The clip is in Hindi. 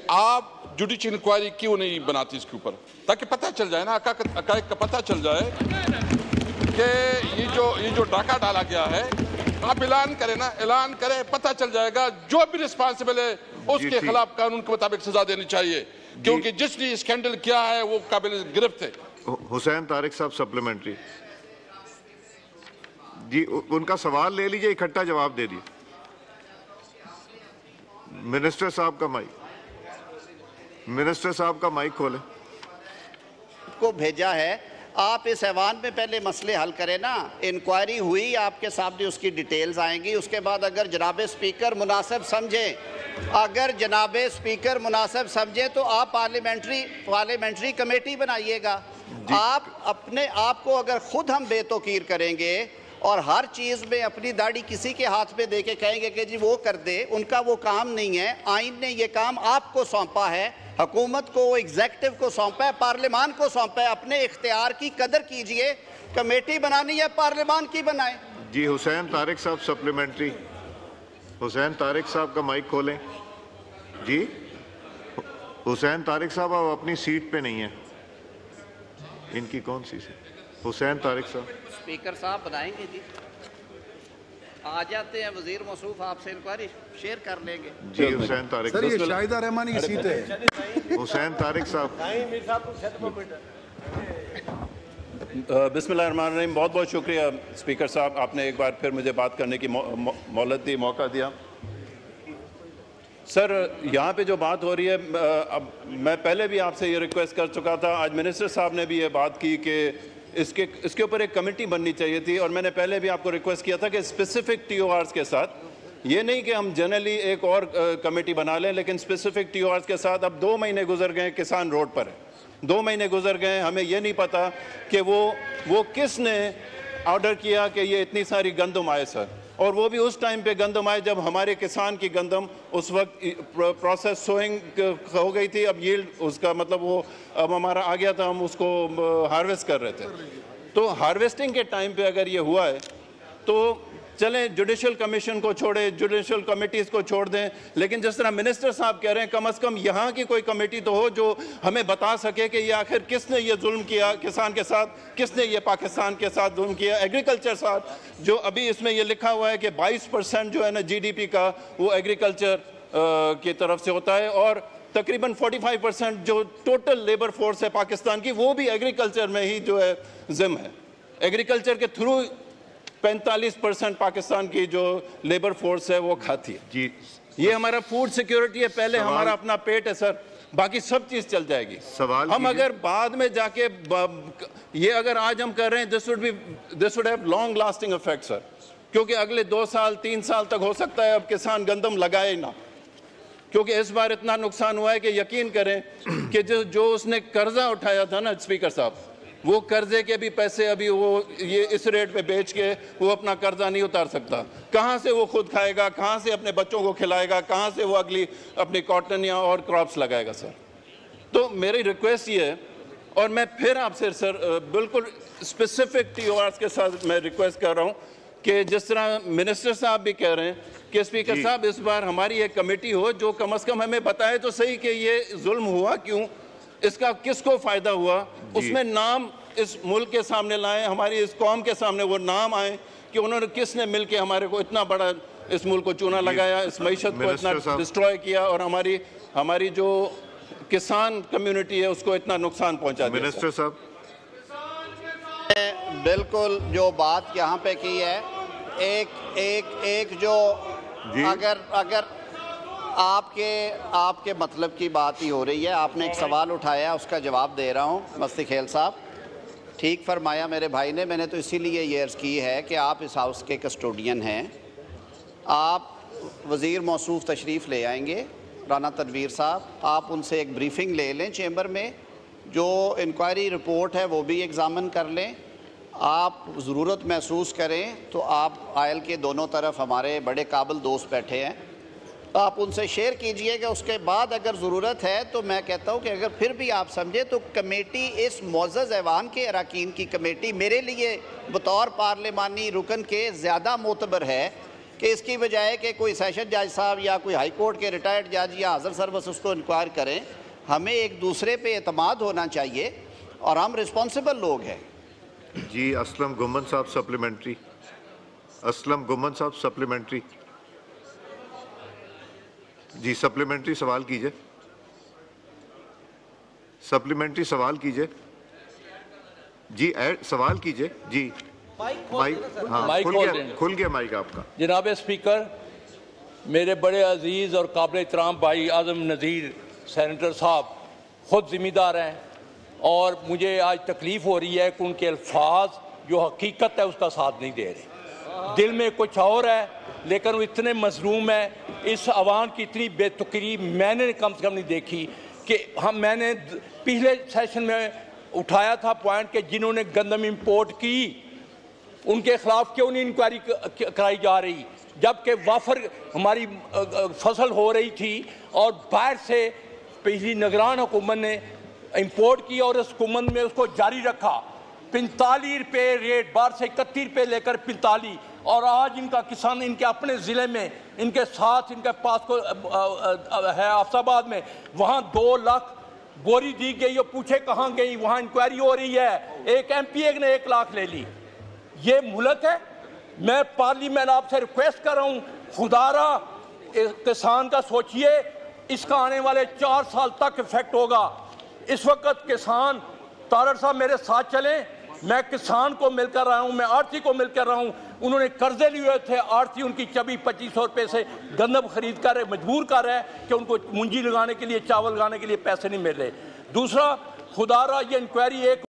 आप जुडिशियल इंक्वायरी क्यों नहीं बनाती इसके ऊपर, ताकि पता चल जाए ना, हकायक का पता चल जाए कि ये जो डाका डाला गया है। आप ऐलान करें ना, ऐलान करें, पता चल जाएगा। जो भी रिस्पॉन्सिबल है उसके खिलाफ कानून के मुताबिक सजा देनी चाहिए, क्योंकि जिसने स्कैंडल किया है वो काबिल गिरफ्त है। हुसैन तारिक साहब सप्लीमेंट्री जी, उनका सवाल ले लीजिए, इकट्ठा जवाब दे दिए। मिनिस्टर साहब का माइक खोले। को भेजा है, आप इस ऐवान में पहले मसले हल करें ना। इंक्वायरी हुई, आपके सामने उसकी डिटेल्स आएंगी। उसके बाद अगर जनाब स्पीकर मुनासिब समझे तो आप पार्लियामेंट्री कमेटी बनाइएगा। आप अपने आप को अगर खुद हम बेतौकीर करेंगे और हर चीज़ में अपनी दाढ़ी किसी के हाथ में दे के कहेंगे कि जी वो कर दे, उनका वो काम नहीं है। आइन ने ये काम आपको सौंपा है, हुकूमत को, एग्जेक्टिव को सौंपा है, पार्लियामान को सौंपा है। अपने इख्तियार की कदर कीजिए। कमेटी बनानी है पार्लियामान की बनाए। जी हुसैन तारिक साहब सप्लीमेंट्री। हुसैन तारिक साहब का माइक खोलें। जी हुसैन तारिक साहब आप अपनी सीट पे नहीं है। इनकी कौन सी सीट? हुसैन तारिक साहब। स्पीकर साहब बनाएंगे जी, आ जाते हैं। वजीर मौसूफ आपसे इंक्वायरी शेयर कर लेंगे। जी हुसैन तारिक सर, ये शाहिदा रहमानी की सीट है। हुसैन तारिक साहब। बिस्मिल्लाहिर्रहमानिर्रहीम। बहुत बहुत शुक्रिया स्पीकर साहब, आपने एक बार फिर मुझे बात करने की मोहलत दी, मौका दिया। सर, यहाँ पे जो बात हो रही है, अब मैं पहले भी आपसे ये रिक्वेस्ट कर चुका था, आज मिनिस्टर साहब ने भी ये बात की कि इसके ऊपर एक कमेटी बननी चाहिए थी। और मैंने पहले भी आपको रिक्वेस्ट किया था कि स्पेसिफिक TORs के साथ, ये नहीं कि हम जनरली एक और कमेटी बना लें, लेकिन स्पेसिफिक TORs के साथ। अब 2 महीने गुजर गए, किसान रोड पर है, 2 महीने गुजर गए, हमें ये नहीं पता कि वो किसने ऑर्डर किया कि ये इतनी सारी गंदम आए सर। और वो भी उस टाइम पे गंदम आए जब हमारे किसान की गंदम उस वक्त प्रोसेस सोइंग हो गई थी। अब यील्ड उसका मतलब वो अब हमारा आ गया था, हम उसको हार्वेस्ट कर रहे थे। तो हार्वेस्टिंग के टाइम पे अगर ये हुआ है तो चलें, जुडिशल कमीशन को छोड़े, जुडिशल कमेटीज़ को छोड़ दें, लेकिन जिस तरह मिनिस्टर साहब कह रहे हैं, कम से कम यहाँ की कोई कमेटी तो हो जो हमें बता सके कि ये आखिर किसने ये जुल्म किया किसान के साथ, किसने ये पाकिस्तान के साथ जुल्म किया। एग्रीकल्चर साथ जो अभी इसमें ये लिखा हुआ है कि 22% जो है ना GDP का वो एग्रीकल्चर की तरफ से होता है, और तकरीबन 45% जो टोटल लेबर फोर्स है पाकिस्तान की, वो भी एग्रीकल्चर में ही जो है जिम है। एग्रीकल्चर के थ्रू 45% पाकिस्तान की जो लेबर फोर्स है वो खाती है जी। ये हमारा फूड सिक्योरिटी है, पहले हमारा अपना पेट है सर, बाकी सब चीज चल जाएगी। सवाल हम अगर बाद में जाके ये अगर आज हम कर रहे हैं, this would have long lasting effect sir, क्योंकि अगले 2 साल 3 साल तक हो सकता है अब किसान गंदम लगाए ना, क्योंकि इस बार इतना नुकसान हुआ है कि यकीन करें कि जो उसने कर्जा उठाया था ना स्पीकर साहब, वो कर्जे के भी पैसे अभी वो ये इस रेट पे बेच के वो अपना कर्जा नहीं उतार सकता। कहाँ से वो खुद खाएगा, कहाँ से अपने बच्चों को खिलाएगा, कहाँ से वो अगली अपनी कॉटन या और क्रॉप्स लगाएगा सर। तो मेरी रिक्वेस्ट ये है, और मैं फिर आपसे सर बिल्कुल स्पेसिफिक TORs के साथ मैं रिक्वेस्ट कर रहा हूँ कि जिस तरह मिनिस्टर साहब भी कह रहे हैं कि स्पीकर साहब इस बार हमारी एक कमेटी हो जो कम से कम हमें बताए तो सही कि ये जुल्म हुआ क्यों, इसका किसको फायदा हुआ, उसमें नाम इस मुल्क के सामने लाएं, हमारी इस कौम के सामने वो नाम आए कि उन्होंने किसने मिलके हमारे को इतना बड़ा इस मुल्क को चूना लगाया, इस मईशत को इतना डिस्ट्रॉय किया और हमारी जो किसान कम्युनिटी है उसको इतना नुकसान पहुंचा दिया। मिनिस्टर साहब, बिल्कुल जो बात यहाँ पे की है, एक जो अगर आपके मतलब की बात ही हो रही है, आपने एक सवाल उठाया, उसका जवाब दे रहा हूँ। मस्ती खेल साहब ठीक फरमाया मेरे भाई ने, मैंने तो इसीलिए ये अर्ज़ की है कि आप इस हाउस के कस्टोडियन हैं। आप वज़ीर मौसूफ तशरीफ़ ले आएंगे, राना तनवीर साहब, आप उनसे एक ब्रीफिंग ले लें चेंबर में, जो इंक्वायरी रिपोर्ट है वो भी एग्ज़ामिन कर लें। आप ज़रूरत महसूस करें तो आप आयल के दोनों तरफ हमारे बड़े काबिल दोस्त बैठे हैं, आप उनसे शेयर कीजिएगा। उसके बाद अगर ज़रूरत है तो मैं कहता हूँ कि अगर फिर भी आप समझे तो कमेटी, इस मुअज़्ज़ज़ ऐवान के अरकान की कमेटी मेरे लिए बतौर पार्लिमानी रुकन के ज़्यादा मोतबर है कि इसकी बजाय कि कोई सेशन जज साहब या कोई हाई कोर्ट के रिटायर्ड जज या हाज़र सर्विस उसको इंक्वायर करें, हमें एक दूसरे पे एतमाद होना चाहिए और हम रिस्पॉन्सिबल लोग हैं। जी असलम गुम्मन साहब सप्लीमेंट्री। असलम गुम्मन साहब सप्लीमेंट्री। जी सप्लीमेंट्री सवाल कीजिए। सप्लीमेंट्री सवाल कीजिए जी। सवाल कीजिए जी। माइक हाँ खुल गया माइक आपका। जनाब स्पीकर, मेरे बड़े अजीज़ और काबिल एहतराम भाई आज़म नज़ीर सेनेटर साहब ख़ुद ज़िम्मेदार हैं और मुझे आज तकलीफ़ हो रही है कि उनके अल्फाज जो हकीकत है उसका साथ नहीं दे रहे। दिल में कुछ और है लेकिन वो इतने मजलूम है। इस आवाम की इतनी बेतुकरी मैंने कम से कम नहीं देखी कि मैंने पिछले सेशन में उठाया था पॉइंट कि जिन्होंने गंदम इंपोर्ट की उनके खिलाफ क्यों नहीं इंक्वायरी कराई जा रही, जबकि वाफर हमारी फसल हो रही थी और बाहर से पिछली निगरान हुकूमत ने इंपोर्ट की और उस हुकूमत में उसको जारी रखा। 45 रुपये रेट, बाहर से 31 रुपये लेकर 45, और आज इनका किसान इनके अपने ज़िले में इनके साथ इनके पास को है आफताबाद में, वहाँ 2 लाख बोरी दी गई और पूछे कहाँ गई, वहाँ इंक्वायरी हो रही है। एक MPA ने 1 लाख ले ली। ये मुल्क है। मैं पार्लियामेंट आपसे रिक्वेस्ट कर रहा हूँ, खुदारा किसान का सोचिए, इसका आने वाले 4 साल तक इफेक्ट होगा। इस वक्त किसान तारड़ साहब मेरे साथ चलें, मैं किसान को मिलकर रहा हूँ, मैं आड़ती को मिलकर रहा हूँ। उन्होंने कर्जे लिए हुए थे, आड़ती उनकी 2400-2500 रुपये से गंदम खरीद कर मजबूर कर रहे हैं कि उनको मुंजी लगाने के लिए, चावल लगाने के लिए पैसे नहीं मिल रहे। दूसरा, खुदारा ये इंक्वायरी एक